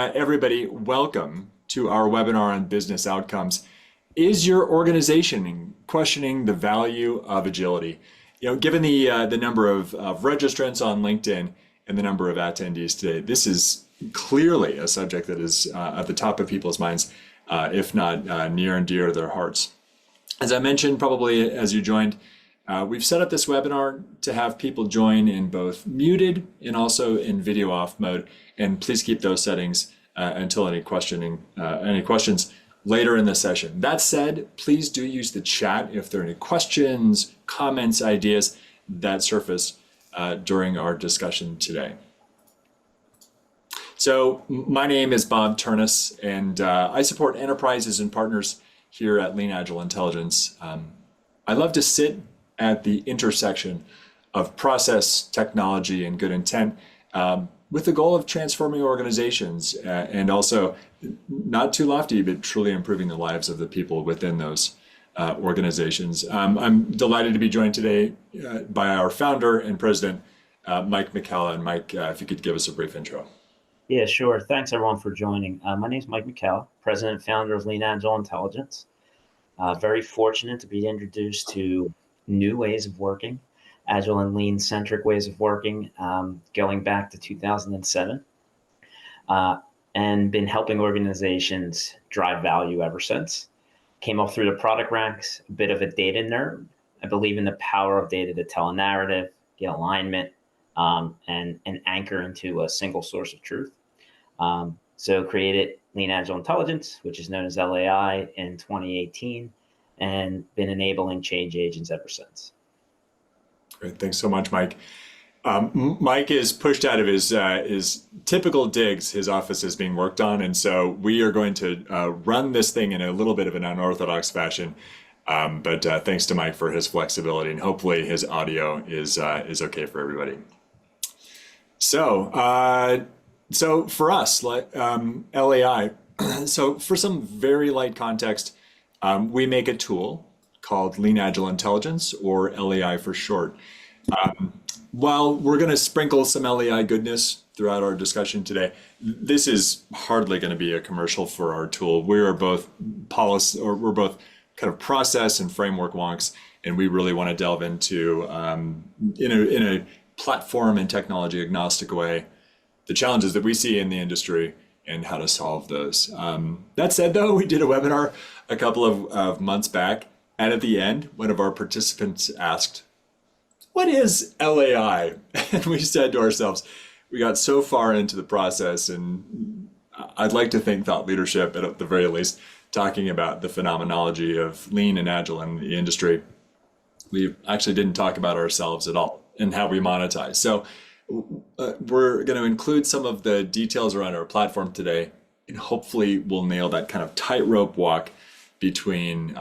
Everybody, welcome to our webinar on business outcomes. Is your organization questioning the value of agility? Given the number of registrants on LinkedIn and the number of attendees today, this is clearly a subject that is at the top of people's minds, if not near and dear to their hearts. As I mentioned, probably as you joined, we've set up this webinar to have people join in both muted and also in video off mode. And please keep those settings until any questions later in the session. That said, please do use the chat if there are any questions, comments, ideas that surface during our discussion today. So my name is Bob Turnus, and I support enterprises and partners here at Lean Agile Intelligence. I love to sit at the intersection of process, technology, and good intent with the goal of transforming organizations and also not too lofty, but truly improving the lives of the people within those organizations. I'm delighted to be joined today by our founder and president, Mike McCalla. And Mike, if you could give us a brief intro. Yeah, sure. Thanks everyone for joining. My name is Mike McCalla, president and founder of Lean Agile Intelligence. Very fortunate to be introduced to new ways of working, agile and lean centric ways of working, going back to 2007, and been helping organizations drive value ever since. Came up through the product ranks, a bit of a data nerd. I believe in the power of data to tell a narrative, get alignment, and anchor into a single source of truth. So created Lean Agile Intelligence, which is known as LAI, in 2018, and been enabling change agents ever since. Great, thanks so much, Mike. Mike is pushed out of his typical digs. His office is being worked on, and so we are going to run this thing in a little bit of an unorthodox fashion. But thanks to Mike for his flexibility, and hopefully his audio is okay for everybody. So for us, LAI. So for some very light context, we make a tool called Lean Agile Intelligence, or LAI for short. While we're going to sprinkle some LAI goodness throughout our discussion today, this is hardly going to be a commercial for our tool. We're both kind of process and framework wonks, and we really want to delve into in a platform and technology agnostic way the challenges that we see in the industry and how to solve those. That said, though, we did a webinar a couple of months back, and at the end, one of our participants asked, "What is LAI?" And we said to ourselves, we got so far into the process, and I'd like to think thought leadership, at the very least, talking about the phenomenology of lean and agile in the industry. We actually didn't talk about ourselves at all and how we monetize. So we're going to include some of the details around our platform today, and hopefully we'll nail that kind of tightrope walk between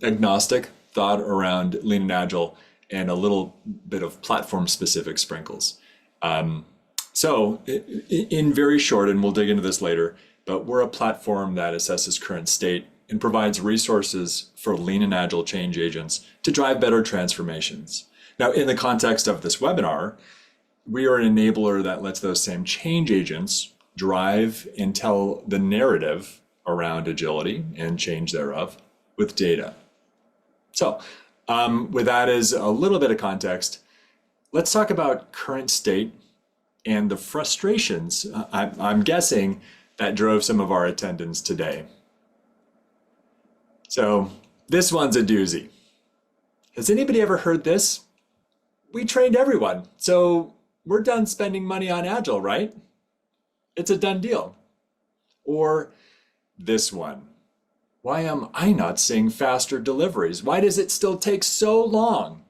agnostic thought around lean and agile and a little bit of platform specific sprinkles. So in very short, and we'll dig into this later, but we're a platform that assesses current state and provides resources for lean and agile change agents to drive better transformations. Now, in the context of this webinar, we are an enabler that lets those same change agents drive and tell the narrative around agility and change thereof with data. So with that as a little bit of context, let's talk about current state and the frustrations, I'm guessing, that drove some of our attendance today. So this one's a doozy. Has anybody ever heard this? We trained everyone, so we're done spending money on Agile, right? It's a done deal. Or this one. Why am I not seeing faster deliveries? Why does it still take so long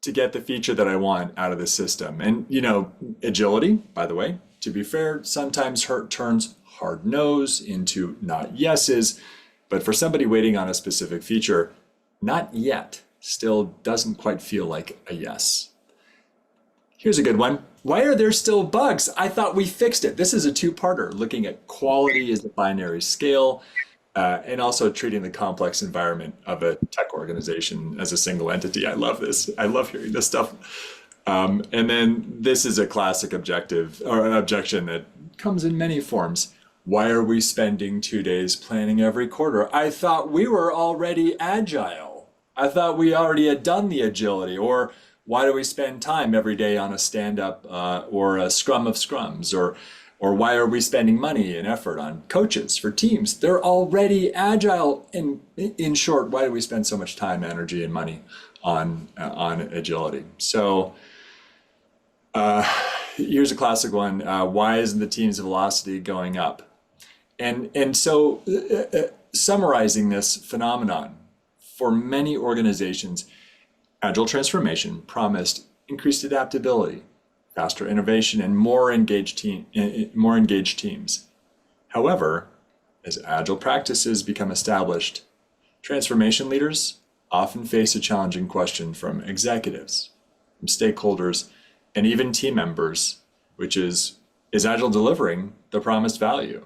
to get the feature that I want out of the system? And agility, by the way, to be fair, sometimes turns hard no's into not yeses, but for somebody waiting on a specific feature, not yet still doesn't quite feel like a yes. Here's a good one. Why are there still bugs? I thought we fixed it. This is a two-parter, looking at quality as a binary scale, and also treating the complex environment of a tech organization as a single entity. I love this. I love hearing this stuff. And then this is a classic objective or an objection that comes in many forms. Why are we spending 2 days planning every quarter? I thought we were already agile. I thought we already had done the agility. Or why do we spend time every day on a stand-up or a scrum of scrums? Or why are we spending money and effort on coaches for teams? They're already agile. And in short, why do we spend so much time, energy, and money on agility? So here's a classic one. Why isn't the team's velocity going up? And so summarizing this phenomenon, for many organizations, agile transformation promised increased adaptability, faster innovation, and more engaged teams. However, as agile practices become established, transformation leaders often face a challenging question from executives, from stakeholders, and even team members, which is Agile delivering the promised value?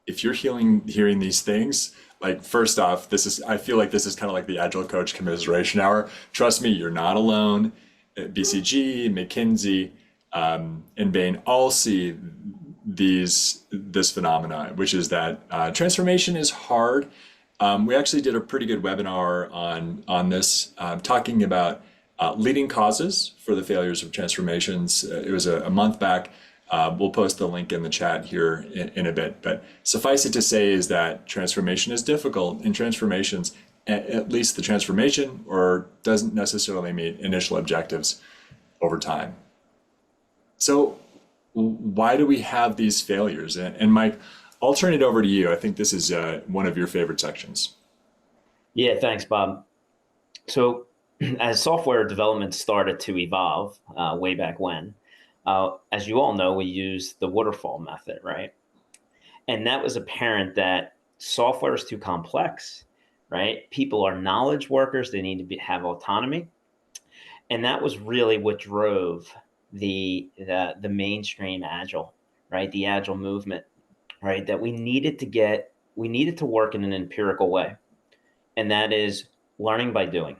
If you're hearing these things, like first off, I feel like this is kind of like the Agile Coach Commiseration Hour. Trust me, you're not alone. BCG, McKinsey, and Bain all see this phenomena, which is that transformation is hard. We actually did a pretty good webinar on this, talking about leading causes for the failures of transformations. It was a month back. We'll post the link in the chat here in a bit. But suffice it to say is that transformation is difficult, and transformations, at least the transformation, or doesn't necessarily meet initial objectives over time. So why do we have these failures? And Mike, I'll turn it over to you. I think this is one of your favorite sections. Yeah, thanks, Bob. So as software development started to evolve way back when, as you all know, we use the waterfall method, right? And that was apparent that software is too complex, right? People are knowledge workers. They need to have autonomy. And that was really what drove the mainstream Agile, right? The Agile movement, right? That we needed to work in an empirical way. And that is learning by doing.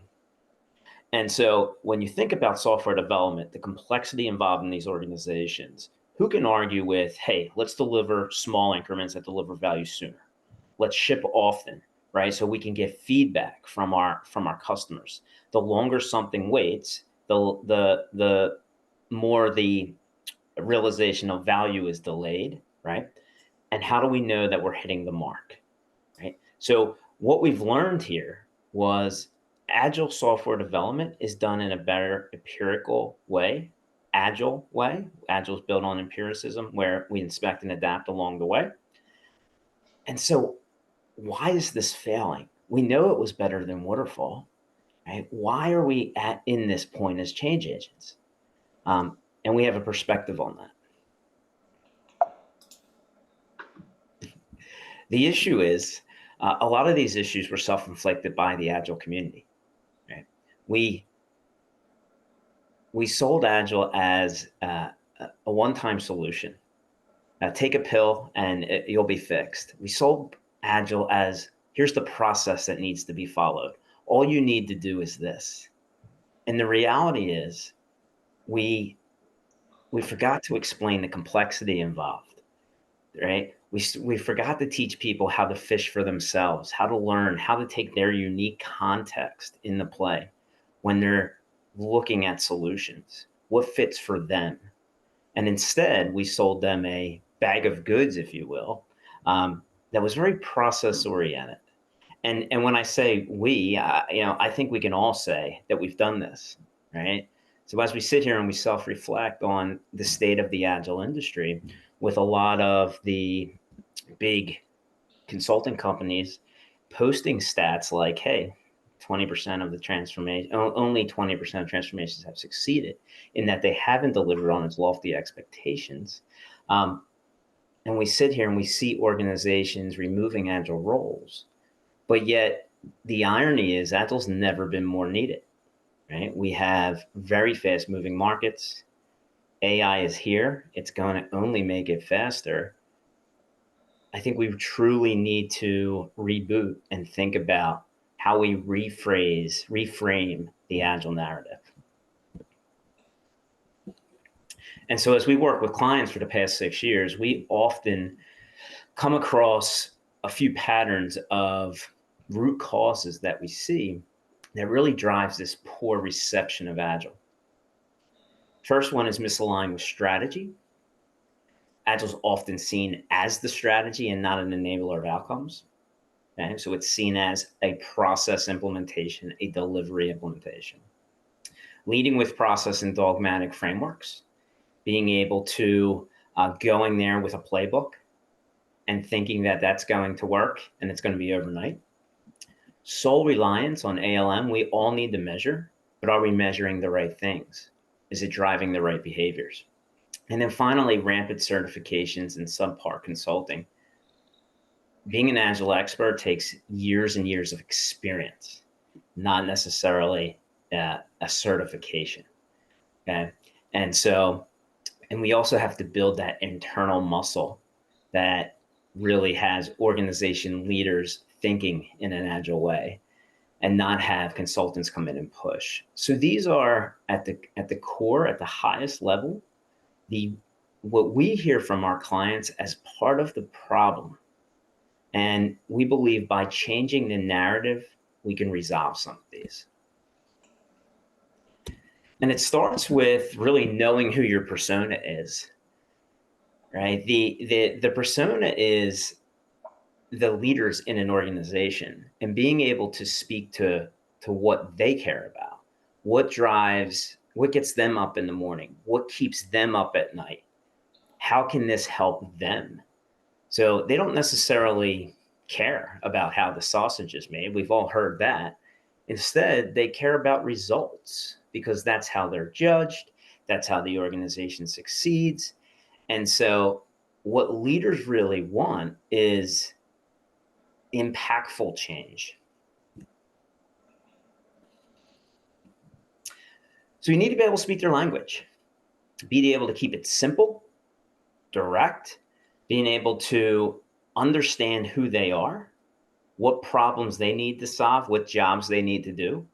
And so when you think about software development, the complexity involved in these organizations, who can argue with, hey, let's deliver small increments that deliver value sooner. Let's ship often, right? So we can get feedback from our customers. The longer something waits, the more the realization of value is delayed, right? And how do we know that we're hitting the mark, right? So what we've learned here was agile software development is done in a better empirical way, agile way. Agile is built on empiricism, where we inspect and adapt along the way. And so why is this failing? We know it was better than waterfall, right? Why are we in this point as change agents? And we have a perspective on that. The issue is a lot of these issues were self-inflicted by the Agile community. Right? We sold Agile as a one-time solution. Take a pill and you'll be fixed. We sold Agile as, here's the process that needs to be followed. All you need to do is this. And the reality is we forgot to explain the complexity involved, right? We forgot to teach people how to fish for themselves, how to learn, how to take their unique context in the play when they're looking at solutions, what fits for them. And instead, we sold them a bag of goods, if you will, that was very process oriented. And when I say we, I think we can all say that we've done this, right? So as we sit here and we self-reflect on the state of the Agile industry, with a lot of the big consulting companies posting stats like, hey, 20% of the transformation, only 20% of transformations have succeeded, in that they haven't delivered on its lofty expectations. And we sit here and we see organizations removing Agile roles, but yet the irony is Agile's never been more needed, right? We have very fast moving markets. AI is here. It's going to only make it faster. I think we truly need to reboot and think about how we reframe the Agile narrative. And so as we work with clients for the past 6 years, we often come across a few patterns of root causes that we see that really drives this poor reception of Agile. First one is misaligned with strategy. Agile is often seen as the strategy and not an enabler of outcomes. Okay? So it's seen as a process implementation, a delivery implementation. Leading with process and dogmatic frameworks, being able to going there with a playbook and thinking that that's going to work and it's going to be overnight. Sole reliance on ALM, we all need to measure, but are we measuring the right things? Is it driving the right behaviors? And then finally, rampant certifications and subpar consulting. Being an Agile expert takes years and years of experience, not necessarily a certification. Okay. And we also have to build that internal muscle that really has organization leaders thinking in an Agile way and not have consultants come in and push. So these are at the core, at the highest level, what we hear from our clients as part of the problem. And we believe by changing the narrative, we can resolve some of these. And it starts with really knowing who your persona is, right? The persona is the leaders in an organization and being able to speak to what they care about, what gets them up in the morning, what keeps them up at night. How can this help them? So they don't necessarily care about how the sausage is made. We've all heard that. Instead, they care about results because that's how they're judged. That's how the organization succeeds. And so what leaders really want is impactful change. So you need to be able to speak their language, be able to keep it simple, direct, being able to understand who they are, what problems they need to solve, what jobs they need to do,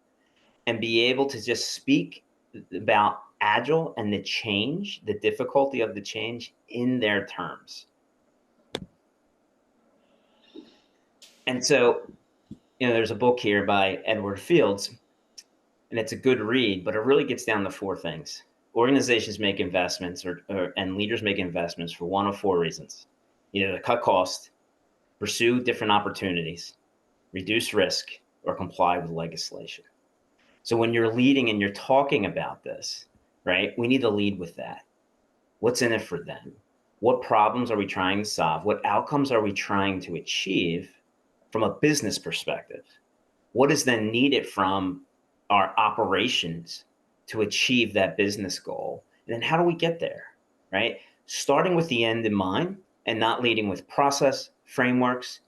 and be able to just speak about Agile and the change, the difficulty of the change in their terms. And so, there's a book here by Edward Fields, and it's a good read, but it really gets down to 4 things. Organizations make investments and leaders make investments for one of 4 reasons. Either to cut costs, pursue different opportunities, reduce risk, or comply with legislation. So when you're leading and you're talking about this, right, we need to lead with that. What's in it for them? What problems are we trying to solve? What outcomes are we trying to achieve from a business perspective? What is then needed from our operations to achieve that business goal? And then how do we get there, right? Starting with the end in mind and not leading with process frameworks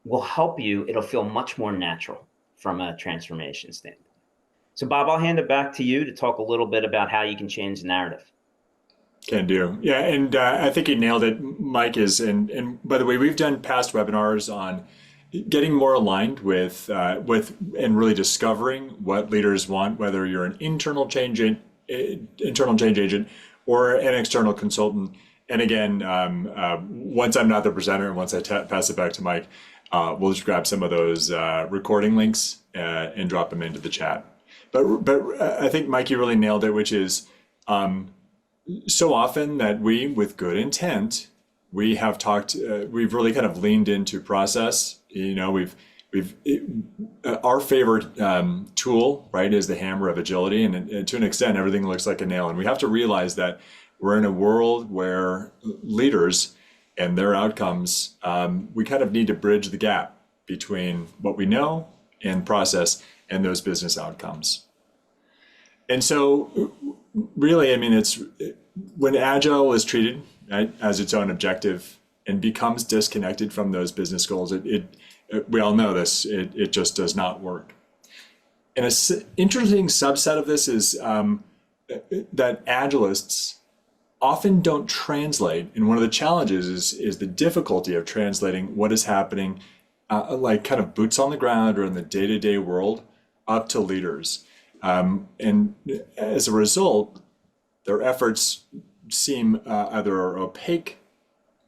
will help you. It'll feel much more natural from a transformation standpoint. So Bob, I'll hand it back to you to talk a little bit about how you can change the narrative. Can do. Yeah, and I think you nailed it, Mike. And by the way, we've done past webinars on getting more aligned with and really discovering what leaders want, whether you're an internal change agent or an external consultant. And again, once I'm not the presenter and once I pass it back to Mike, we'll just grab some of those recording links and drop them into the chat. But I think Mike, you really nailed it, which is so often that we, with good intent, we have talked, we've really kind of leaned into process. Our favorite tool, right, is the hammer of agility. And to an extent, everything looks like a nail. And we have to realize that we're in a world where leaders and their outcomes, we kind of need to bridge the gap between what we know and process and those business outcomes. And so really, I mean, it's when Agile is treated, right, as its own objective and becomes disconnected from those business goals, we all know this, it just does not work. And an interesting subset of this is that Agilists often don't translate. And one of the challenges is the difficulty of translating what is happening like kind of boots on the ground or in the day-to-day world up to leaders. And as a result, their efforts seem either opaque,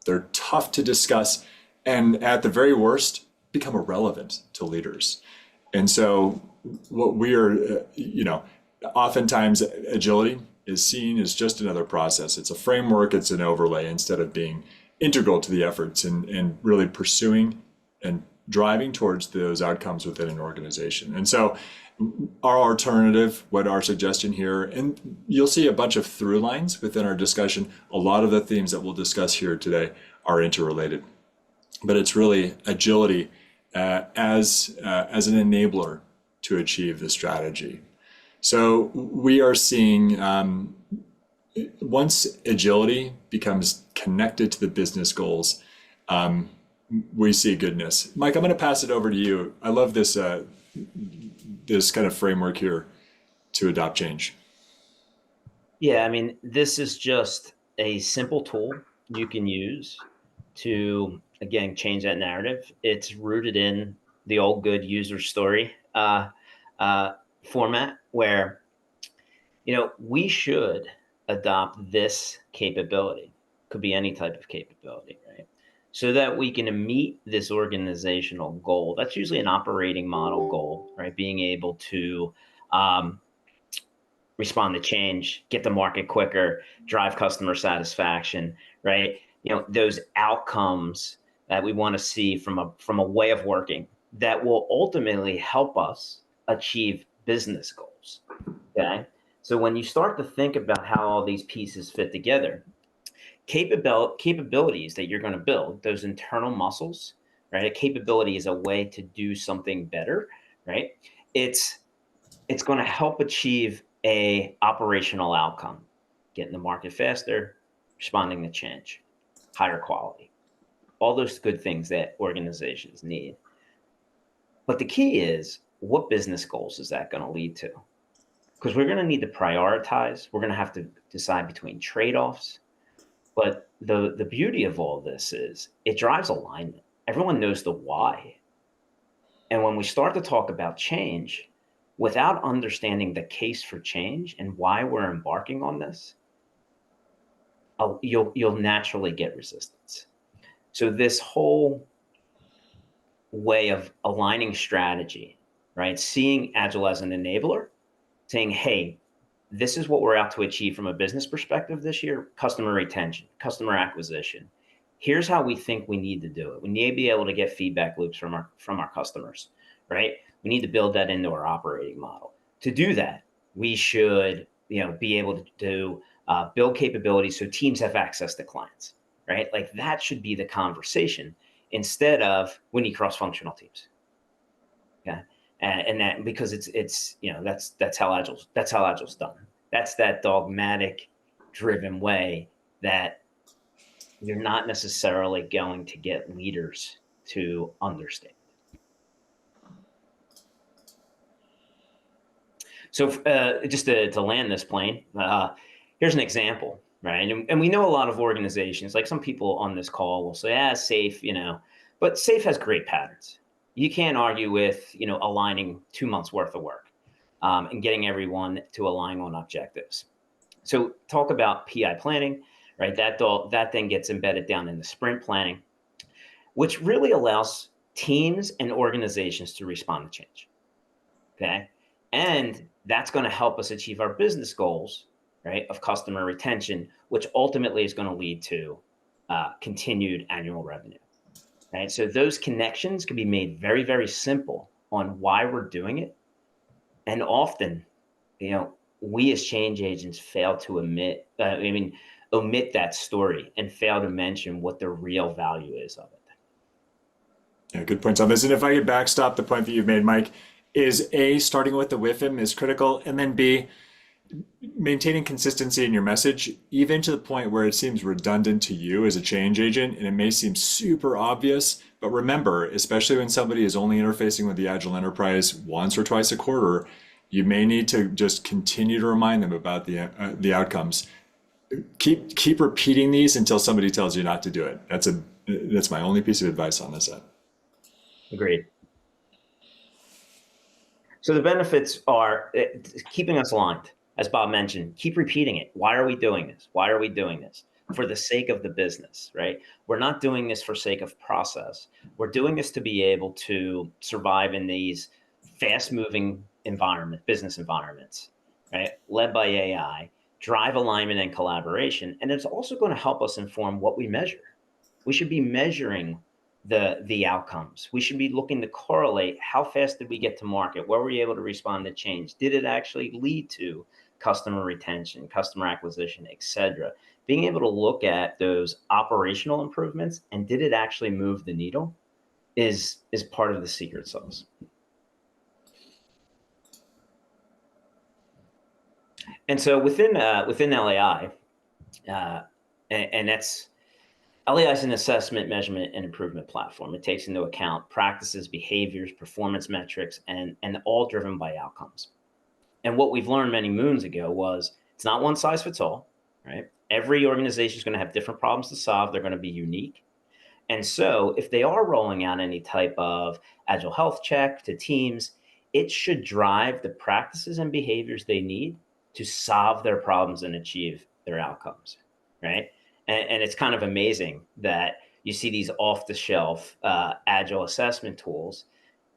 they're tough to discuss, and at the very worst, become irrelevant to leaders. And so, what we are, oftentimes agility is seen as just another process. It's a framework, it's an overlay instead of being integral to the efforts and really pursuing and driving towards those outcomes within an organization. And so, our alternative, what our suggestion here, and you'll see a bunch of through lines within our discussion. A lot of the themes that we'll discuss here today are interrelated, but it's really agility as an enabler to achieve the strategy. So we are seeing once agility becomes connected to the business goals, we see goodness. Mike, I'm going to pass it over to you. I love this this kind of framework here to adopt change. Yeah, I mean, this is just a simple tool you can use to, again, change that narrative. It's rooted in the old good user story format where, we should adopt this capability. Could be any type of capability, right? So that we can meet this organizational goal. That's usually an operating model goal, right? Being able to respond to change, get to market quicker, drive customer satisfaction, right? Those outcomes that we want to see from a way of working that will ultimately help us achieve business goals. Okay. So when you start to think about how all these pieces fit together, capabilities that you're going to build, those internal muscles, right? A capability is a way to do something better, right? It's going to help achieve a operational outcome, getting the market faster, responding to change, higher quality, all those good things that organizations need. But the key is, what business goals is that going to lead to? Because we're going to need to prioritize. We're going to have to decide between trade-offs. But the beauty of all this is it drives alignment. Everyone knows the why. And when we start to talk about change, without understanding the case for change and why we're embarking on this, you'll naturally get resistance. So this whole way of aligning strategy, right? Seeing Agile as an enabler, saying, hey, this is what we're out to achieve from a business perspective this year: customer retention, customer acquisition. Here's how we think we need to do it. We need to be able to get feedback loops from our customers, right? We need to build that into our operating model. To do that, we should be able to build capabilities so teams have access to clients, right? Like that should be the conversation instead of we need cross-functional teams. Okay. And that, because it's that's how Agile's done. That's that dogmatic driven way that you're not necessarily going to get leaders to understand. So just to land this plane, here's an example, right? And we know a lot of organizations, like some people on this call will say, SAFe, but SAFe has great patterns. You can't argue with, aligning 2 months worth of work and getting everyone to align on objectives. So talk about PI planning, right? That then gets embedded down in the sprint planning, which really allows teams and organizations to respond to change. Okay. And that's going to help us achieve our business goals, right, of customer retention, which ultimately is going to lead to continued annual revenue. Right. So those connections can be made very, very simple on why we're doing it. And often, we as change agents fail to omit that story and fail to mention what the real value is of it. Yeah, good points on this. And if I could backstop the point that you've made, Mike, is A, starting with the WIFM is critical, and then B, maintaining consistency in your message, even to the point where it seems redundant to you as a change agent, and it may seem super obvious. But remember, especially when somebody is only interfacing with the Agile enterprise once or twice a quarter, you may need to just continue to remind them about the outcomes. Keep repeating these until somebody tells you not to do it. That's my only piece of advice on this end. Agreed. So the benefits are keeping us aligned. As Bob mentioned, keep repeating it. Why are we doing this? Why are we doing this? For the sake of the business, right? We're not doing this for sake of process. We're doing this to be able to survive in these fast-moving business environments, right? Led by AI, drive alignment and collaboration. And it's also going to help us inform what we measure. We should be measuring the outcomes. We should be looking to correlate how fast did we get to market? Were we able to respond to change? Did it actually lead to customer retention, customer acquisition, et cetera? Being able to look at those operational improvements and did it actually move the needle is part of the secret sauce. And so within LAI, and that's LAI is an assessment, measurement, and improvement platform. It takes into account practices, behaviors, performance metrics, and all driven by outcomes. And what we've learned many moons ago was it's not one size fits all, right? Every organization is going to have different problems to solve. They're going to be unique. And so if they are rolling out any type of agile health check to teams, it should drive the practices and behaviors they need to solve their problems and achieve their outcomes, right? And it's kind of amazing that you see these off-the-shelf agile assessment tools,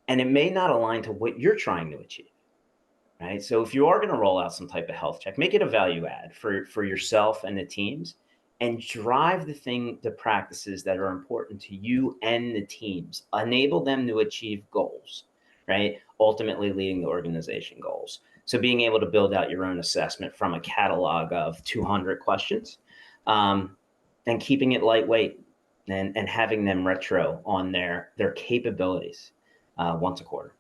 and it may not align to what you're trying to achieve, right? So if you are going to roll out some type of health check, make it a value add for yourself and the teams, and drive the practices that are important to you and the teams. Enable them to achieve goals, right? Ultimately leading the organization goals. So being able to build out your own assessment from a catalog of 200 questions, and keeping it lightweight and having them retro on their capabilities once a quarter.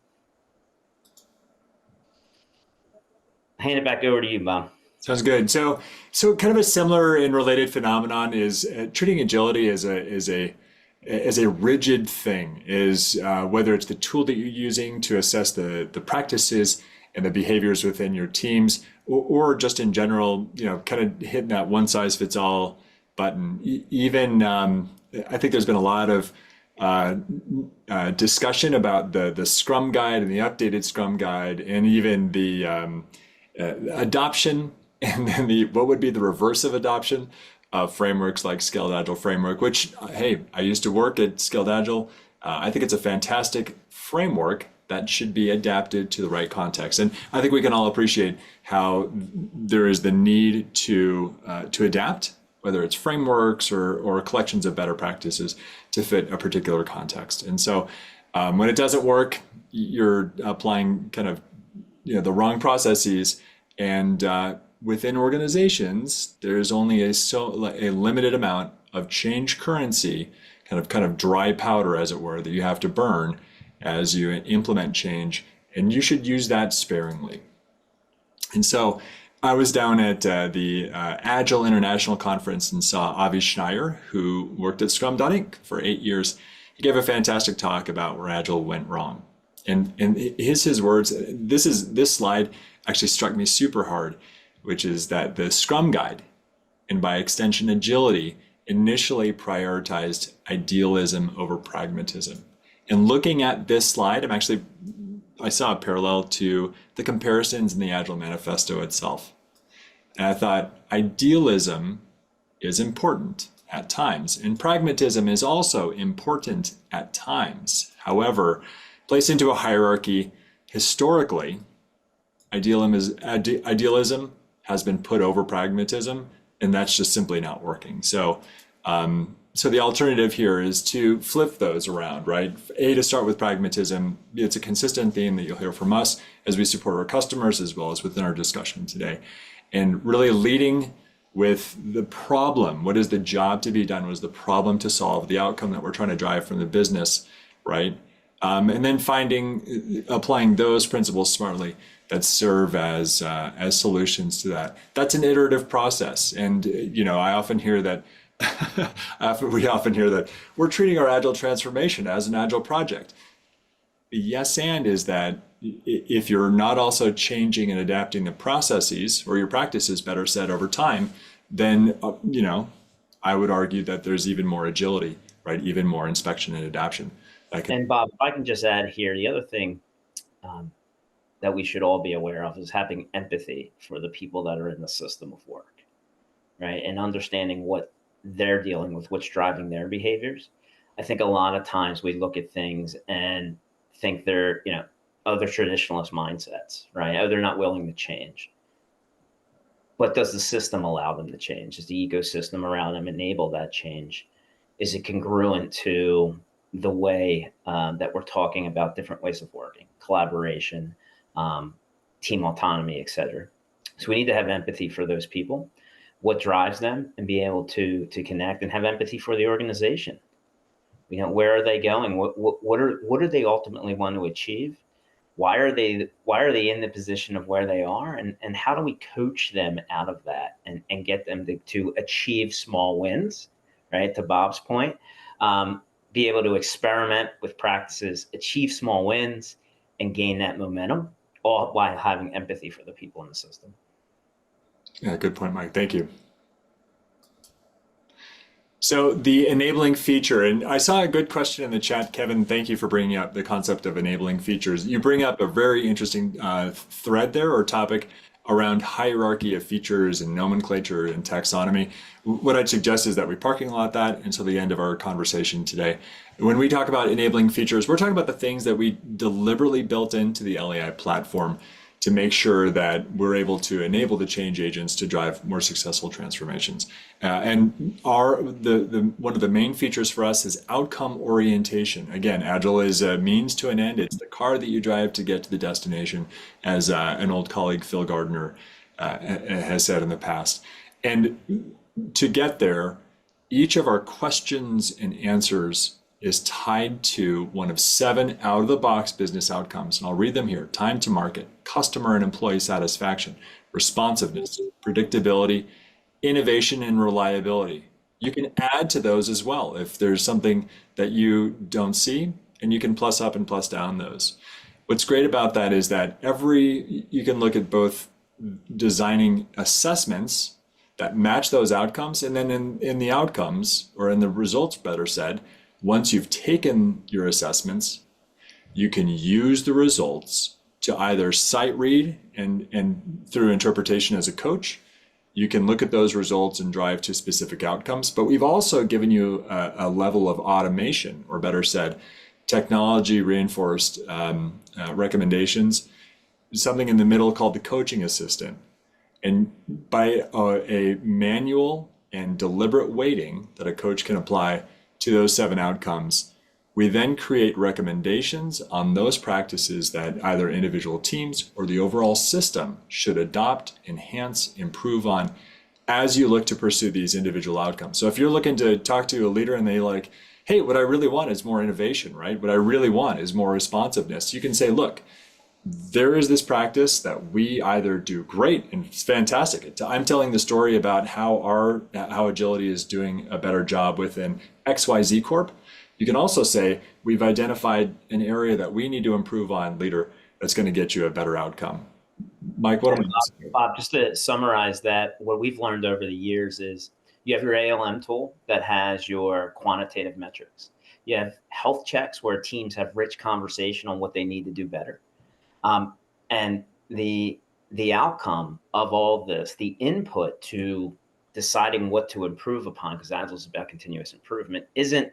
Hand it back over to you, Bob. Sounds good. So kind of a similar and related phenomenon is treating agility as a rigid thing, is whether it's the tool that you're using to assess the practices and the behaviors within your teams, or just in general, kind of hitting that one size fits all button. Even I think there's been a lot of discussion about the Scrum Guide and the updated Scrum Guide, and even the adoption, and then what would be the reverse of adoption of frameworks like Scaled Agile Framework, which, hey, I used to work at Scaled Agile. I think it's a fantastic framework that should be adapted to the right context. And I think we can all appreciate how there is the need to adapt, whether it's frameworks or collections of better practices to fit a particular context. And so when it doesn't work, you're applying kind of the wrong processes. And within organizations, there's only a limited amount of change currency, kind of dry powder, as it were, that you have to burn as you implement change, and you should use that sparingly. And so I was down at the Agile International Conference and saw Avi Schneier, who worked at Scrum.inc for 8 years. He gave a fantastic talk about where Agile went wrong. And his words, this slide actually struck me super hard, which is that the Scrum Guide, and by extension Agility, initially prioritized idealism over pragmatism. And looking at this slide, I saw a parallel to the comparisons in the Agile Manifesto itself. And I thought idealism is important at times, and pragmatism is also important at times. However, placed into a hierarchy, historically, idealism has been put over pragmatism, and that's just simply not working. So the alternative here is to flip those around, right? To start with pragmatism. It's a consistent theme that you'll hear from us as we support our customers, as well as within our discussion today. And really leading with the problem. What is the job to be done? What is the problem to solve? The outcome that we're trying to drive from the business, right? And then applying those principles smartly that serve as solutions to that. That's an iterative process. And, I often hear that we often hear that we're treating our agile transformation as an agile project. Yes, and is that if you're not also changing and adapting the processes or your practices, better said, over time, then I would argue that there's even more agility, right? Even more inspection and adaptation That could, And Bob, if I can just add here, the other thing um, that we should all be aware of is having empathy for the people that are in the system of work, right? And understanding what they're dealing with, what's driving their behaviors. I think a lot of times we look at things and think they're, other traditionalist mindsets, right? Oh, they're not willing to change. But does the system allow them to change? Does the ecosystem around them enable that change? Is it congruent to the way that we're talking about different ways of working, collaboration, um, team autonomy, et cetera? So we need to have empathy for those people, what drives them, and be able to connect and have empathy for the organization. Where are they going? What do they ultimately want to achieve? Why are they in the position of where they are, and how do we coach them out of that and get them to achieve small wins, right? To Bob's point, be able to experiment with practices, achieve small wins, and gain that momentum, all while having empathy for the people in the system. yeah, good point, Mike. Thank you. So the enabling feature, and I saw a good question in the chat, Kevin. Thank you for bringing up the concept of enabling features. You bring up a very interesting thread there or topic around hierarchy of features and nomenclature and taxonomy. What I'd suggest is that we parking lot that until the end of our conversation today. When we talk about enabling features, we're talking about the things that we deliberately built into the LAI platform to make sure that we're able to enable the change agents to drive more successful transformations. And one of the main features for us is outcome orientation. Again, Agile is a means to an end. It's the car that you drive to get to the destination, as an old colleague, Phil Gardner, has said in the past. And to get there, each of our questions and answers is tied to one of 7 out-of-the-box business outcomes. And I'll read them here. Time to market, customer and employee satisfaction, responsiveness, predictability, innovation, and reliability. You can add to those as well if there's something that you don't see, and you can plus up and plus down those. What's great about that is that you can look at both designing assessments that match those outcomes, and then in the outcomes, or in the results better said, once you've taken your assessments, you can use the results to either sight read and through interpretation as a coach, you can look at those results and drive to specific outcomes. But we've also given you a level of automation, or better said, technology reinforced recommendations, something in the middle called the coaching assistant. And by a manual and deliberate weighting that a coach can apply to those 7 outcomes, we then create recommendations on those practices that either individual teams or the overall system should adopt, enhance, improve on as you look to pursue these individual outcomes. So if you're looking to talk to a leader and they like, hey, what I really want is more innovation, right? What I really want is more responsiveness. You can say, look, there is this practice that we either do great and it's fantastic. I'm telling the story about how Agility is doing a better job within XYZ Corp. You can also say we've identified an area that we need to improve on, leader, that's going to get you a better outcome. Mike, what am I? Bob, just to summarize that, what we've learned over the years is you have your ALM tool that has your quantitative metrics. You have health checks where teams have rich conversation on what they need to do better. And the outcome of all this, the input to deciding what to improve upon, because Agile is about continuous improvement, isn't,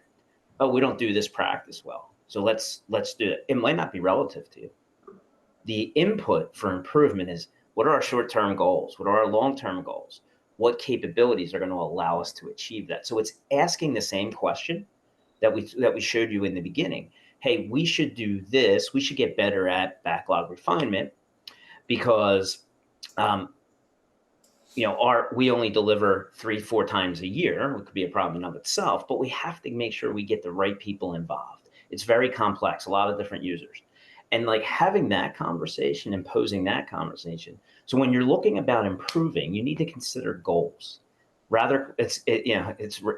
oh, we don't do this practice well, so let's do it. It might not be relative to you. The input for improvement is, what are our short-term goals? What are our long-term goals? What capabilities are going to allow us to achieve that? So it's asking the same question that we showed you in the beginning. Hey, we should do this. We should get better at backlog refinement because, we only deliver 3-4 times a year. It could be a problem in of itself, but we have to make sure we get the right people involved. It's very complex, a lot of different users. And like having that conversation and posing that conversation. So when you're looking about improving, you need to consider goals. Rather, it's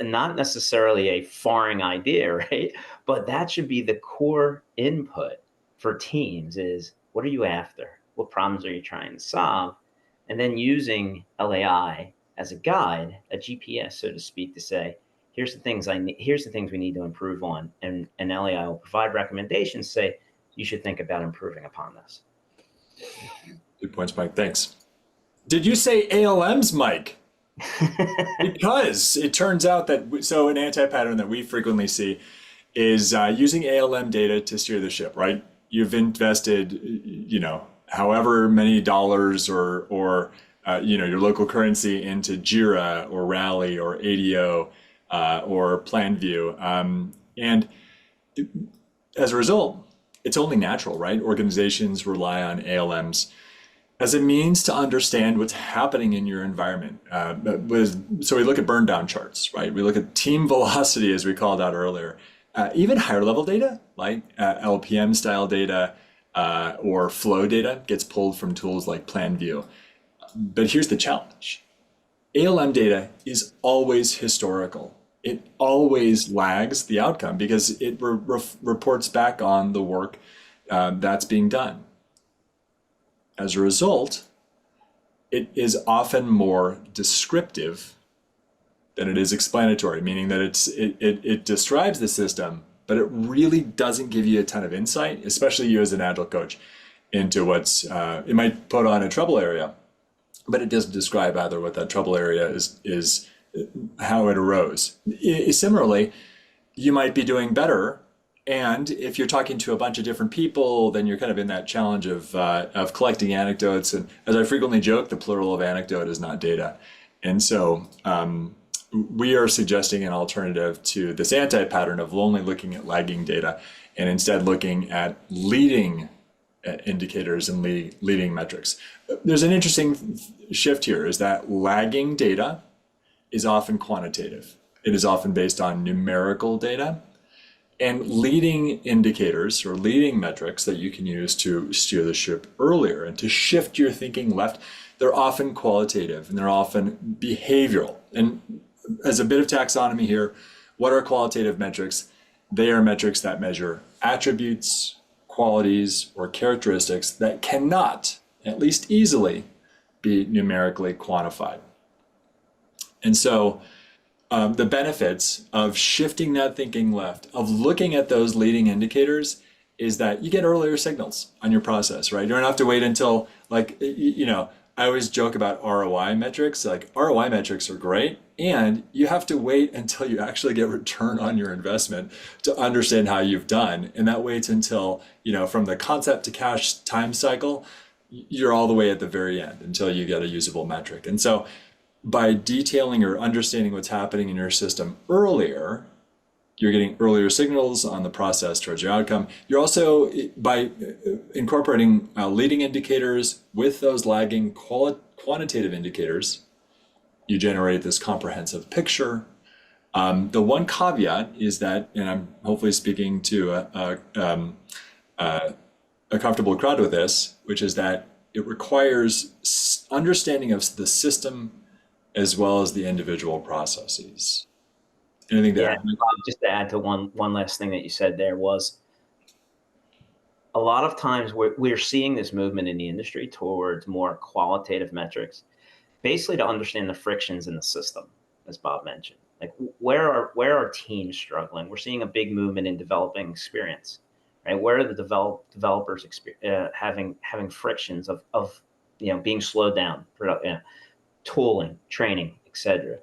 not necessarily a foreign idea, right? But that should be the core input for teams is, what are you after? What problems are you trying to solve? And then using LAI as a guide, a GPS, so to speak, to say, Here's the things I need. Here's the things we need to improve on, and LAI will provide recommendations. Say you should think about improving upon this. Good points, Mike. Thanks. Did you say ALMs, Mike? Because it turns out that, so an anti-pattern that we frequently see is using ALM data to steer the ship, right? You've invested, however many dollars or your local currency into Jira or Rally or ADO or PlanView. And as a result, it's only natural, right? Organizations rely on ALMs as a means to understand what's happening in your environment. So we look at burn down charts, right? We look at team velocity, as we called out earlier. Even higher level data, like LPM style data or flow data, gets pulled from tools like PlanView. But here's the challenge. ALM data is always historical. It always lags the outcome because it reports back on the work that's being done. As a result, it is often more descriptive than it is explanatory, meaning that it describes the system, but it really doesn't give you a ton of insight, especially you as an Agile coach, into what's, it might put on a trouble area, but it doesn't describe either what that trouble area is how it arose. Similarly, you might be doing better, and if you're talking to a bunch of different people, then you're kind of in that challenge of collecting anecdotes. And as I frequently joke, the plural of anecdote is not data. And so we are suggesting an alternative to this anti-pattern of only looking at lagging data and instead looking at leading indicators and leading metrics. There's an interesting shift here, is that lagging data is often quantitative. It is often based on numerical data. And leading indicators or leading metrics that you can use to steer the ship earlier and to shift your thinking left, they're often qualitative and they're often behavioral. And as a bit of taxonomy here, what are qualitative metrics? They are metrics that measure attributes, qualities, or characteristics that cannot, at least easily, be numerically quantified. And so the benefits of shifting that thinking left, of looking at those leading indicators, is that you get earlier signals on your process, right? You don't have to wait until, I always joke about ROI metrics. Like, ROI metrics are great, and you have to wait until you actually get return on your investment to understand how you've done. And that waits until, from the concept to cash time cycle, you're all the way at the very end until you get a usable metric. And so by detailing or understanding what's happening in your system earlier, you're getting earlier signals on the process towards your outcome. You're also, by incorporating leading indicators with those lagging quantitative indicators, you generate this comprehensive picture. The one caveat is that, and I'm hopefully speaking to a comfortable crowd with this, which is that it requires understanding of the system as well as the individual processes. Anything there? Yeah, just to add to one last thing that you said there was, a lot of times we're seeing this movement in the industry towards more qualitative metrics, basically to understand the frictions in the system, as Bob mentioned. Like, where are teams struggling? We're seeing a big movement in developing experience, right? Where are the developers having frictions of being slowed down, tooling, training, etc.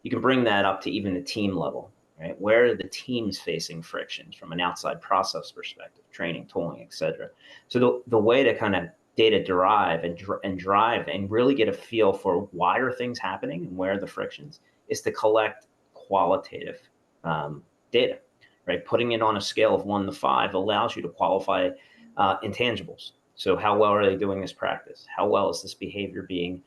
You can bring that up to even the team level, right? Where are the teams facing frictions from an outside process perspective, training, tooling, etc. So the way to kind of data derive and drive and really get a feel for why are things happening and where are the frictions is to collect qualitative data, right? Putting it on a scale of 1 to 5 allows you to qualify intangibles. So how well are they doing this practice? How well is this behavior being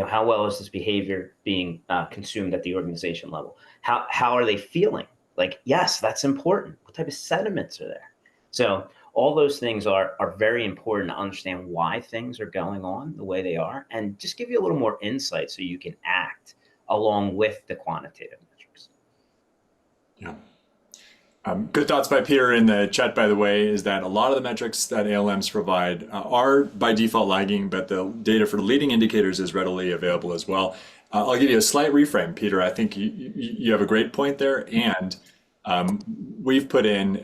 how well is this behavior being consumed at the organization level? How are they feeling? Like, yes, that's important. What type of sentiments are there? So all those things are very important to understand why things are going on the way they are, and just give you a little more insight so you can act along with the quantitative metrics. Yeah. Good thoughts by Peter in the chat, by the way, is that a lot of the metrics that ALMs provide are by default lagging, but the data for leading indicators is readily available as well. I'll give you a slight reframe, Peter. I think you have a great point there, and we've put in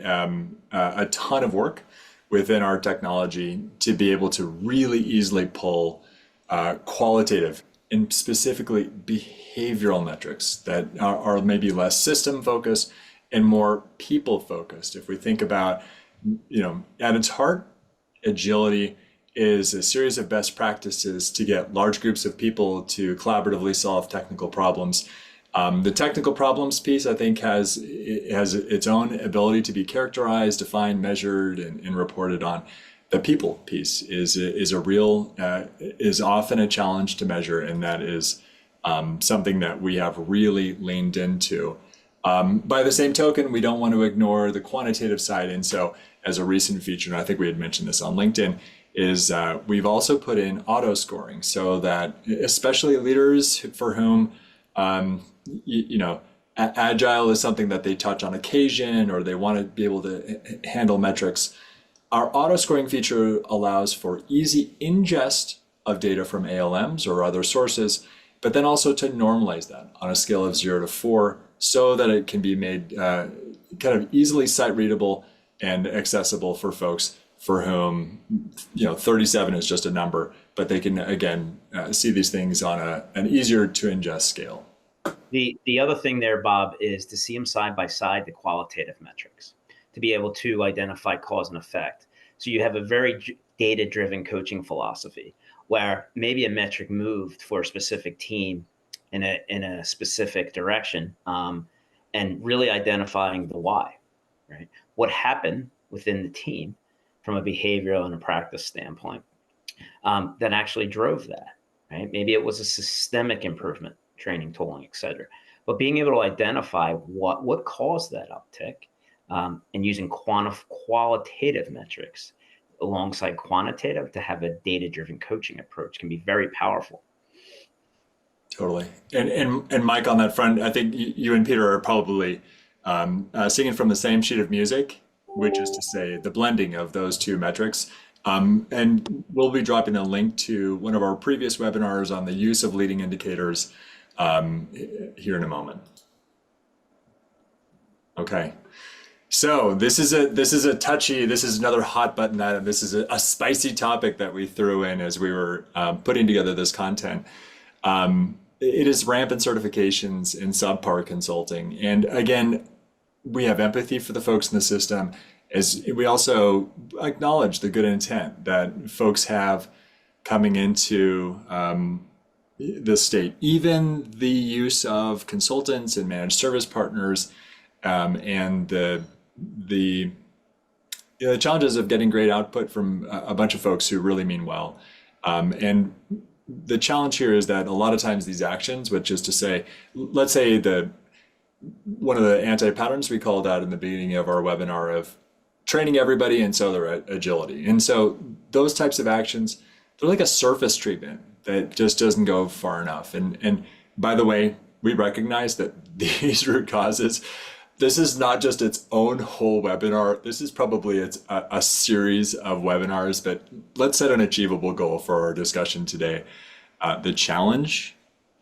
a ton of work within our technology to be able to really easily pull qualitative and specifically behavioral metrics that are maybe less system focused and more people focused. If we think about, at its heart, agility is a series of best practices to get large groups of people to collaboratively solve technical problems. The technical problems piece, I think, has its own ability to be characterized, defined, measured, and reported on. The people piece is often a challenge to measure, and that is something that we have really leaned into. By the same token, we don't want to ignore the quantitative side, and so as a recent feature, and I think we had mentioned this on LinkedIn, is we've also put in auto scoring so that especially leaders for whom agile is something that they touch on occasion or they want to be able to handle metrics. Our auto scoring feature allows for easy ingest of data from ALMs or other sources, but then also to normalize that on a scale of 0 to 4 so that it can be made kind of easily site readable and accessible for folks for whom 37 is just a number, but they can again see these things on an easier to ingest scale. The other thing there, Bob, is to see them side by side, the qualitative metrics, to be able to identify cause and effect. So you have a very data-driven coaching philosophy where maybe a metric moved for a specific team in a specific direction, and really identifying the why, right? What happened within the team from a behavioral and a practice standpoint that actually drove that, right? Maybe it was a systemic improvement, training, tooling, et cetera. But being able to identify what caused that uptick and using qualitative metrics alongside quantitative to have a data-driven coaching approach can be very powerful. Totally. And Mike, on that front, I think you and Peter are probably singing from the same sheet of music, which is to say the blending of those two metrics. And we'll be dropping a link to one of our previous webinars on the use of leading indicators here in a moment. Okay. So this is another hot button item. This is a spicy topic that we threw in as we were putting together this content. It is rampant certifications in subpar consulting. And again, we have empathy for the folks in the system as we also acknowledge the good intent that folks have coming into the state. Even the use of consultants and managed service partners and the challenges of getting great output from a bunch of folks who really mean well. And the challenge here is that a lot of times these actions, which is to say, let's say one of the anti-patterns we called out in the beginning of our webinar of training everybody and so their agility. And so those types of actions, they're like a surface treatment that just doesn't go far enough. And by the way, we recognize that these root causes, this is not just its own whole webinar. This is probably a series of webinars, but let's set an achievable goal for our discussion today. The challenge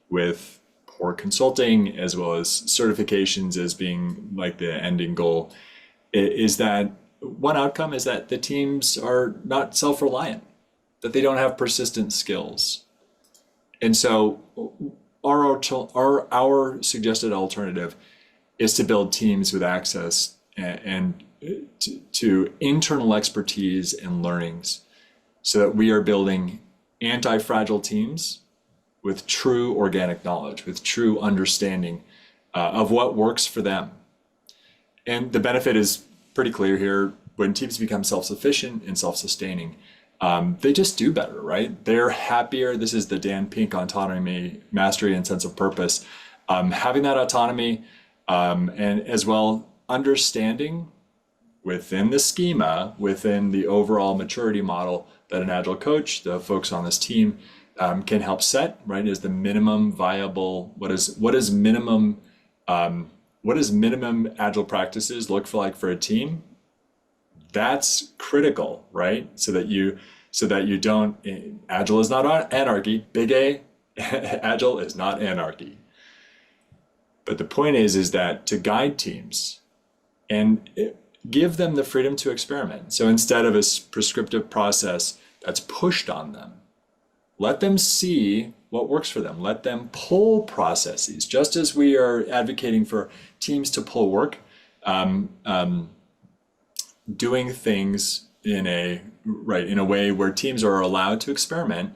with poor consulting as well as certifications as being like the ending goal is that one outcome is that the teams are not self-reliant, that they don't have persistent skills. And so our suggested alternative is to build teams with access and to internal expertise and learnings so that we are building anti-fragile teams with true organic knowledge, with true understanding of what works for them. And the benefit is pretty clear here. When teams become self-sufficient and self-sustaining, they just do better, right? They're happier. This is the Dan Pink autonomy, mastery, and sense of purpose. Having that autonomy and as well understanding within the schema, within the overall maturity model that an Agile coach, the folks on this team can help set, right, is the minimum viable, what is minimum Agile practices look like for a team? That's critical, right? So that you don't, Agile is not anarchy, big A, Agile is not anarchy. But the point is that to guide teams and give them the freedom to experiment. So instead of a prescriptive process that's pushed on them, let them see what works for them. Let them pull processes, just as we are advocating for teams to pull work, doing things in a way where teams are allowed to experiment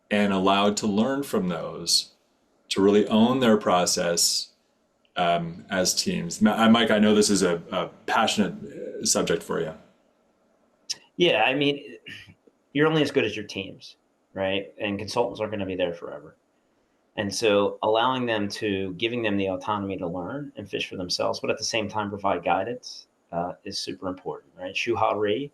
and allowed to learn from those, to really own their process as teams. Mike, I know this is a passionate subject for you. Yeah, I mean, you're only as good as your teams, right? And consultants aren't going to be there forever. And so giving them the autonomy to learn and fish for themselves, but at the same time provide guidance is super important, right? Shuhari,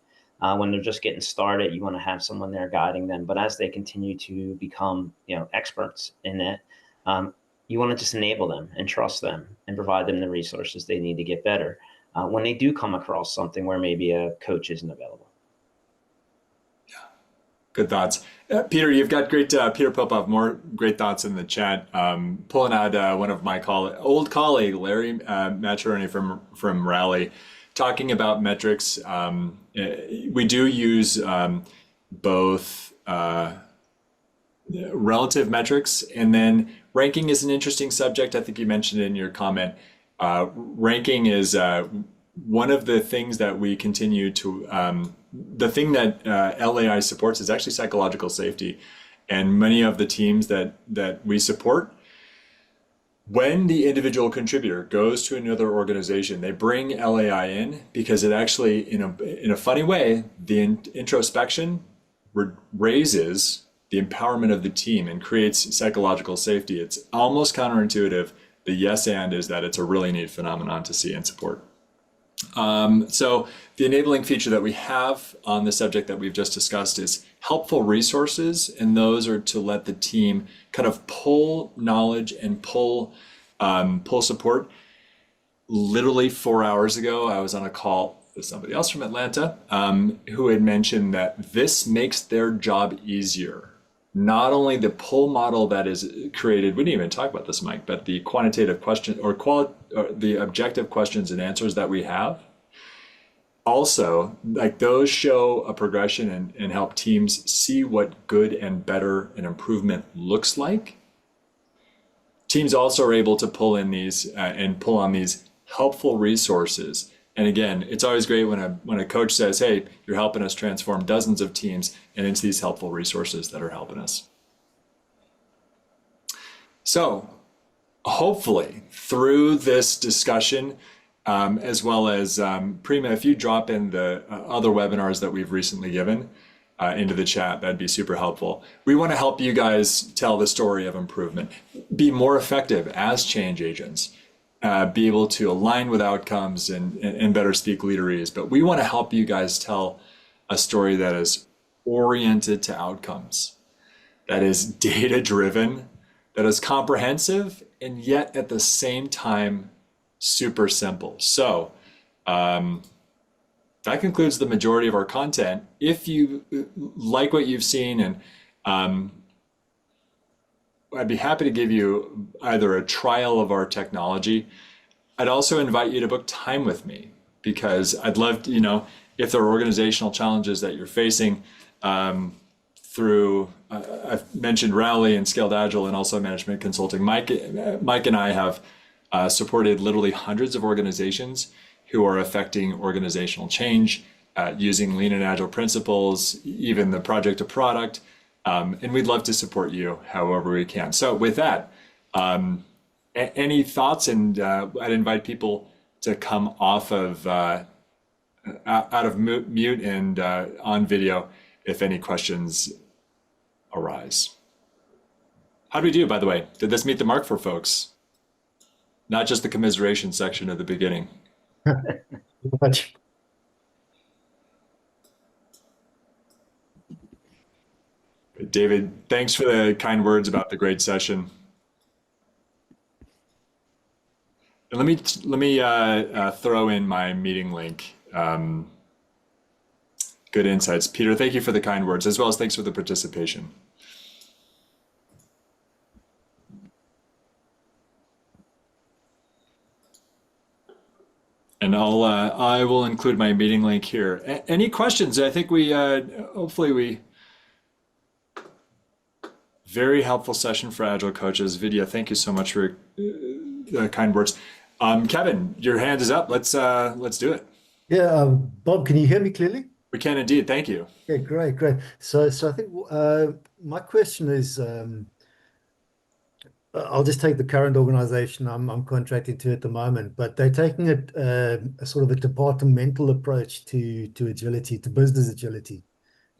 when they're just getting started, you want to have someone there guiding them. But as they continue to become, experts in it, you want to just enable them and trust them and provide them the resources they need to get better when they do come across something where maybe a coach isn't available. Good thoughts. Peter, you've got great, Peter Popov, more great thoughts in the chat. Pulling out one of my old colleague, Larry Maturoni from Rally, talking about metrics. We do use both relative metrics, and then ranking is an interesting subject. I think you mentioned it in your comment. Ranking is one of the things that we continue to, the thing that LAI supports is actually psychological safety. And many of the teams that we support, when the individual contributor goes to another organization, they bring LAI in because it actually, in a funny way, the introspection raises the empowerment of the team and creates psychological safety. It's almost counterintuitive. The yes and is that it's a really neat phenomenon to see and support. So the enabling feature that we have on the subject that we've just discussed is helpful resources, and those are to let the team kind of pull knowledge and pull support. Literally 4 hours ago, I was on a call with somebody else from Atlanta who had mentioned that this makes their job easier. Not only the pull model that is created, we didn't even talk about this, Mike, but the quantitative question or the objective questions and answers that we have. Also, like those show a progression and help teams see what good and better and improvement looks like. Teams also are able to pull in these and pull on these helpful resources. And again, it's always great when a coach says, hey, you're helping us transform dozens of teams, and it's these helpful resources that are helping us. So hopefully through this discussion, as well as Prima, if you drop in the other webinars that we've recently given into the chat, that'd be super helpful. We want to help you guys tell the story of improvement, be more effective as change agents, be able to align with outcomes and better speak leaderese. But we want to help you guys tell a story that is oriented to outcomes, that is data-driven, that is comprehensive, and yet at the same time, super simple. So that concludes the majority of our content. If you like what you've seen, and I'd be happy to give you either a trial of our technology. I'd also invite you to book time with me, because I'd love to, if there are organizational challenges that you're facing through, I've mentioned Rally and Scaled Agile and also management consulting. Mike and I have supported literally hundreds of organizations who are affecting organizational change using lean and agile principles, even the project to product. And we'd love to support you however we can. So with that, any thoughts? And I'd invite people to come off of out of mute and on video if any questions arise. How do we do, by the way? Did this meet the mark for folks? Not just the commiseration section at the beginning. Much. David, thanks for the kind words about the great session. And let me throw in my meeting link. Good insights. Peter, thank you for the kind words, as well as thanks for the participation. And I will include my meeting link here. Any questions? I think we hopefully we very helpful session for Agile coaches. Vidya, thank you so much for the kind words. Kevin, your hand is up. Let's do it. Yeah, Bob, can you hear me clearly? We can indeed. Thank you. Yeah, great, great. So I think my question is, I'll just take the current organization I'm contracting to at the moment, but they're taking a sort of a departmental approach to agility, to business agility,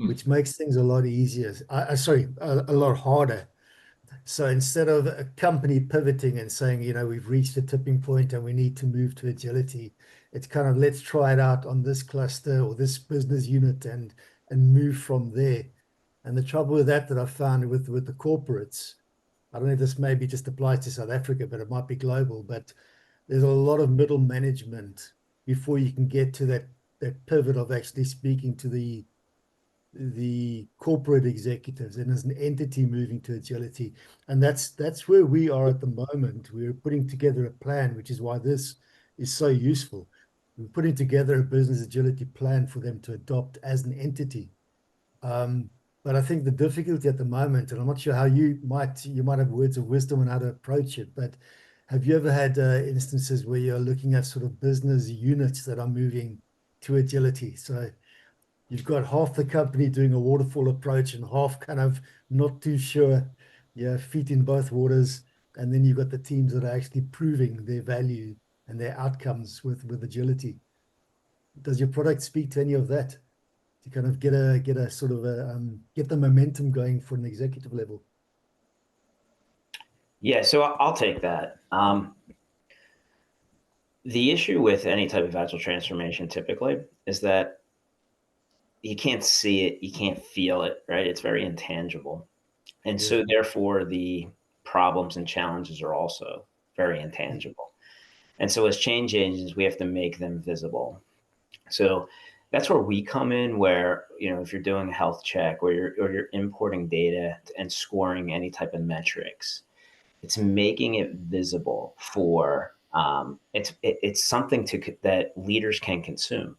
Mm. which makes things a lot easier. Sorry, a lot harder. So instead of a company pivoting and saying, we've reached a tipping point and we need to move to agility, it's kind of let's try it out on this cluster or this business unit and move from there. And the trouble with that I found with the corporates, I don't know if this maybe just applies to South Africa, but it might be global, but there's a lot of middle management before you can get to that pivot of actually speaking to the corporate executives and as an entity moving to agility. And that's where we are at the moment. We're putting together a plan, which is why this is so useful. We're putting together a business agility plan for them to adopt as an entity. But I think the difficulty at the moment, and I'm not sure how you might have words of wisdom on how to approach it, but have you ever had instances where you're looking at sort of business units that are moving to agility? So you've got half the company doing a waterfall approach and half kind of not too sure, yeah, feet in both waters. And then you've got the teams that are actually proving their value and their outcomes with agility. Does your product speak to any of that? To kind of get a sort of get the momentum going for an executive level? Yeah, so I'll take that. The issue with any type of agile transformation typically is that you can't see it, you can't feel it, right? It's very intangible. And Yeah. so therefore the problems and challenges are also very intangible. And so as change agents, we have to make them visible. So that's where we come in, where, if you're doing a health check or you're importing data and scoring any type of metrics, it's making it visible for it's something that leaders can consume,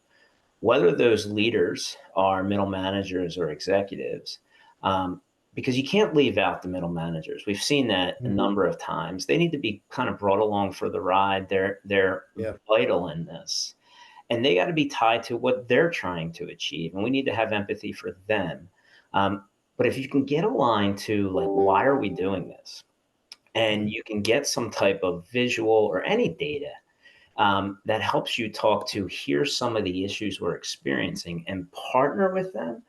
whether those leaders are middle managers or executives, because you can't leave out the middle managers. We've seen that a number of times. They need to be kind of brought along for the ride. They're Yeah. vital in this, and they got to be tied to what they're trying to achieve, and we need to have empathy for them. But if you can get aligned to, like, why are we doing this, and you can get some type of visual or any data that helps you talk to, here's some of the issues we're experiencing, and partner with them.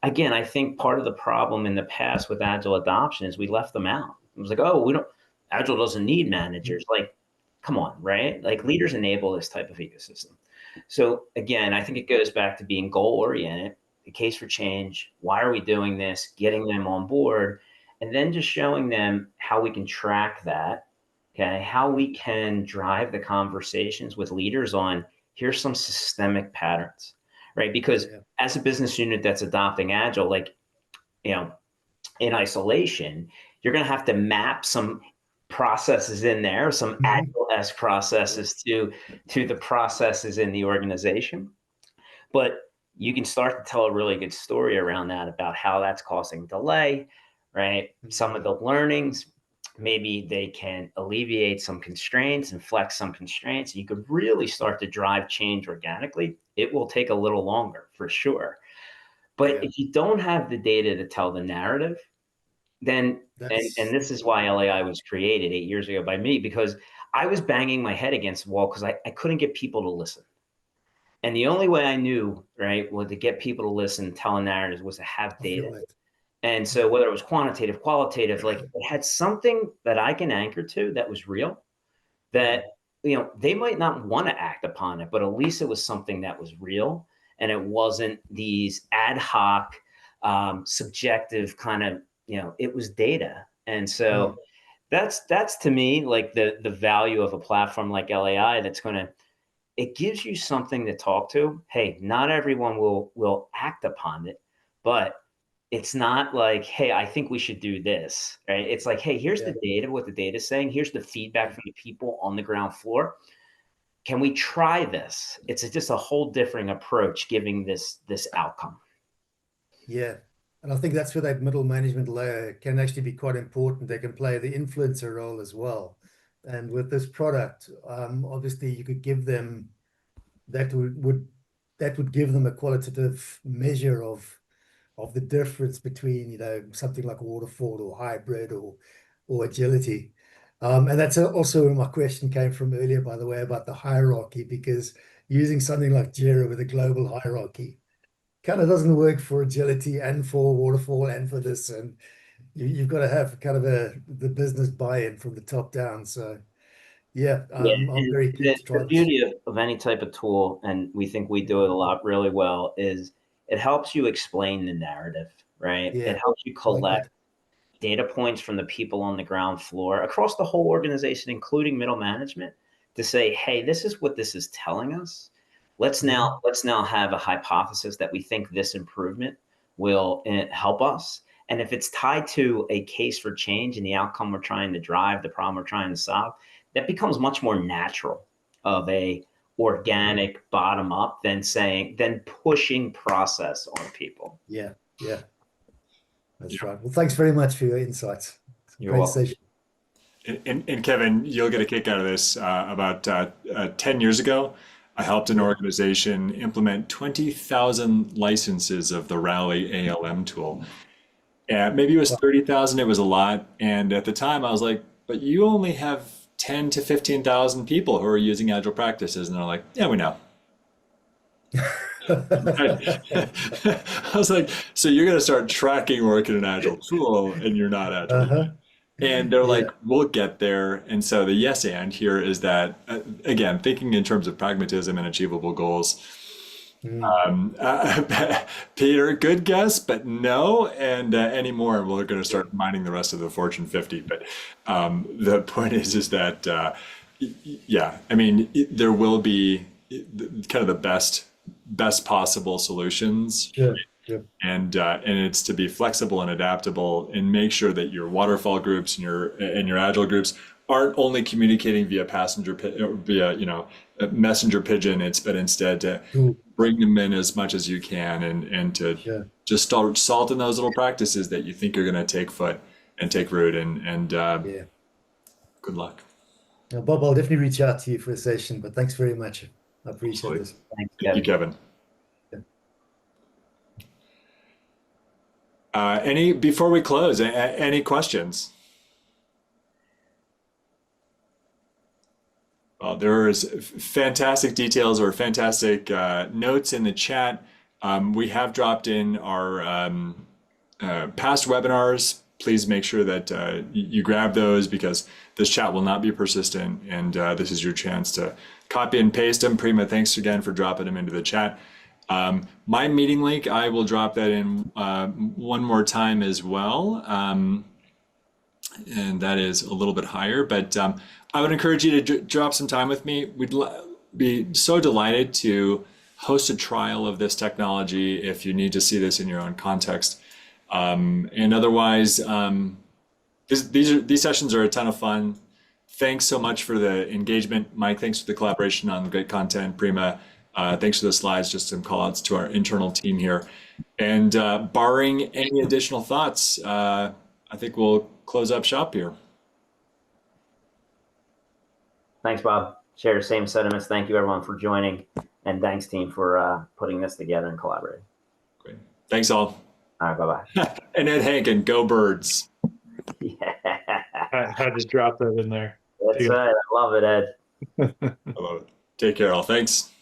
Again, I think part of the problem in the past with Agile adoption is we left them out. It was like, oh, Agile doesn't need managers. Like, come on, right? Like, leaders enable this type of ecosystem. So again, I think it goes back to being goal oriented, the case for change. Why are we doing this? Getting them on board, and then just showing them how we can track that. Okay, how we can drive the conversations with leaders on, here's some systemic patterns, right? Because Yeah. as a business unit that's adopting Agile, like, in isolation, you're going to have to map some processes in there, some Agile-esque processes to the processes in the organization. But you can start to tell a really good story around that, about how that's causing delay, right? Some of the learnings, maybe they can alleviate some constraints and flex some constraints. You could really start to drive change organically. It will take a little longer for sure. But Yeah. if you don't have the data to tell the narrative, then, and this is why LAI was created 8 years ago by me, because I was banging my head against the wall because I couldn't get people to listen. And the only way I knew, right, was to get people to listen, tell narratives, was to have I data. feel that. And so whether it was quantitative, qualitative, like, it had something that I can anchor to that was real, that, they might not want to act upon it, but at least it was something that was real. And it wasn't these ad hoc, subjective kind of, it was data. And so that's to me, like, the value of a platform like LAI, it gives you something to talk to. Hey, not everyone will act upon it, but it's not like, hey, I think we should do this, right? It's like, hey, here's Yeah. the data, what the data is saying. Here's the feedback from the people on the ground floor. can we try this? It's just a whole different approach giving this outcome. Yeah. And I think that's where that middle management layer can actually be quite important. They can play the influencer role as well. And with this product, obviously you could give them that would give them a qualitative measure of the difference between, something like waterfall or hybrid or agility. And that's also where my question came from earlier, by the way, about the hierarchy, because using something like Jira with a global hierarchy kind of doesn't work for agility and for waterfall and for this. And you've got to have kind of the business buy-in from the top down. So yeah, Yeah, I'm and very keen to try the this. beauty of any type of tool, and we think we do it a lot really well, is it helps you explain the narrative, right? It Yeah, helps you I like collect that. data points from the people on the ground floor across the whole organization, including middle management, to say, hey, this is what this is telling us. Let's now have a hypothesis that we think this improvement will help us. And if it's tied to a case for change and the outcome we're trying to drive, the problem we're trying to solve, that becomes much more natural of a organic bottom up than pushing process on people. Yeah, yeah, that's right. Well, thanks very much for your insights. It's a You're great welcome. session. And Kevin, you'll get a kick out of this. About 10 years ago, I helped an organization implement 20,000 licenses of the Rally ALM tool. And maybe it was Wow. 30,000, it was a lot. And at the time, I was like, but you only have 10 to 15,000 people who are using Agile practices. And they're like, yeah, we know. I was like, so you're going to start tracking work in an Agile tool and you're not Agile. Uh-huh. And they're like, Yeah. we'll get there. And so the yes and here is that, again, thinking in terms of pragmatism and achievable goals. Mm. Peter, good guess, but no. And anymore, we're going to start mining the rest of the Fortune 50. But the point is that, yeah, I mean, there will be kind of the best possible solutions, Sure. Sure. and it's to be flexible and adaptable, and make sure that your waterfall groups and your agile groups aren't only communicating via or via messenger pigeon. But instead to Cool. bring them in as much as you can, and to Sure. just start salt in those little practices that you think are going to take foot and take root, and Yeah. good luck. Now, Bob, I'll definitely reach out to you for a session, but thanks very much. I appreciate Absolutely. this. Thanks, Thank you, Kevin. Kevin. Before we close, any questions? There is fantastic details or fantastic notes in the chat. We have dropped in our past webinars. Please make sure that you grab those, because this chat will not be persistent, and this is your chance to copy and paste them. Prima, thanks again for dropping them into the chat. My meeting link, I will drop that in one more time as well. And that is a little bit higher, but I would encourage you to drop some time with me. We'd be so delighted to host a trial of this technology if you need to see this in your own context. And otherwise, these sessions are a ton of fun. Thanks so much for the engagement, Mike. Thanks for the collaboration on great content, Prima. Thanks for the slides. Just some call outs to our internal team here. And barring any additional thoughts, I think we'll close up shop here. Thanks, Bob. Share the same sentiments. Thank you, everyone, for joining. And thanks, team, for putting this together and collaborating. Great. Thanks all. All right, bye-bye. And Ed Hankin, go Birds. Yeah. I just dropped that in there. That's right. I love it, Ed. I love it. Take care all. Thanks.